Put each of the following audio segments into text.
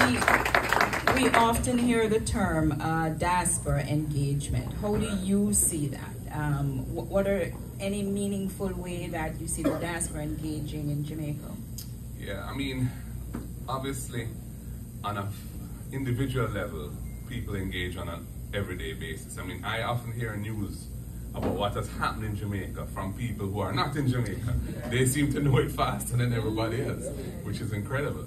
We often hear the term diaspora engagement. How do you see that? What are any meaningful way that you see the diaspora engaging in Jamaica? Yeah, I mean, obviously, on an individual level, people engage on an everyday basis. I mean, I often hear news about what has happened in Jamaica from people who are not in Jamaica. They seem to know it faster than everybody else, which is incredible.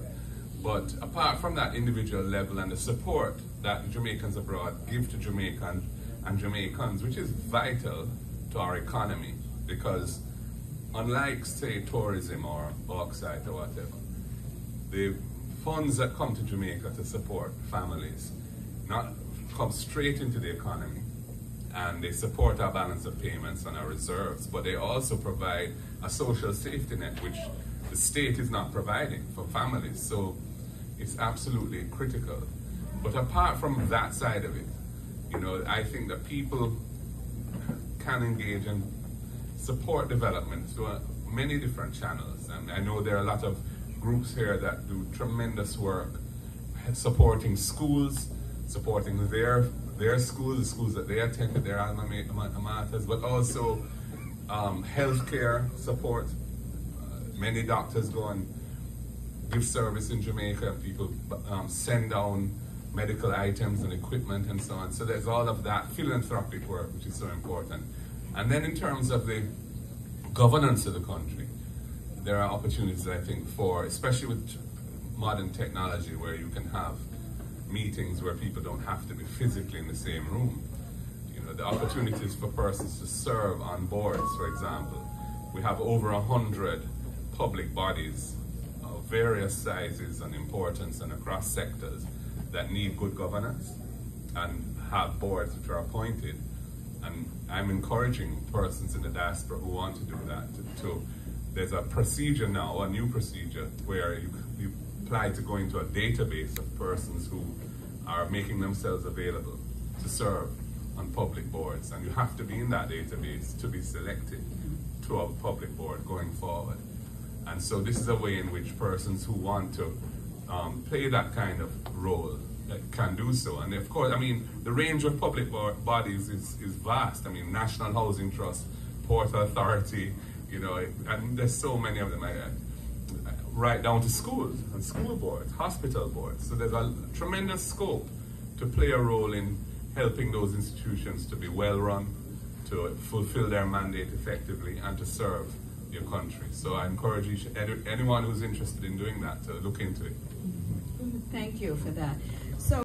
But apart from that individual level and the support that Jamaicans abroad give to Jamaica and Jamaicans, which is vital to our economy, because unlike, say, tourism or bauxite or whatever, the funds that come to Jamaica to support families not come straight into the economy, and they support our balance of payments and our reserves, but they also provide a social safety net, which the state is not providing for families. So it's absolutely critical. But apart from that side of it, you know, I think that people can engage and support development through many different channels. And I know there are a lot of groups here that do tremendous work supporting schools, supporting their schools, the schools that they attended, their alma maters, but also healthcare support. Many doctors go and give service in Jamaica. People send down medical items and equipment and so on. So there's all of that philanthropic work, which is so important. And then in terms of the governance of the country, there are opportunities, I think, for, especially with modern technology, where you can have meetings where people don't have to be physically in the same room. You know, the opportunities for persons to serve on boards, for example. We have over 100 public bodies of various sizes and importance and across sectors that need good governance and have boards which are appointed. And I'm encouraging persons in the diaspora who want to do that there's a procedure now, a new procedure, where you apply to go into a database of persons who are making themselves available to serve on public boards. And you have to be in that database to be selected to a public board going forward. And so this is a way in which persons who want to play that kind of role can do so. And of course, I mean, the range of public bodies is vast. I mean, National Housing Trust, Port Authority, you know, and there's so many of them, right down to schools and school boards, hospital boards. So there's a tremendous scope to play a role in helping those institutions to be well run, to fulfill their mandate effectively, and to serve your country. So I encourage anyone who's interested in doing that to look into it. Thank you for that. So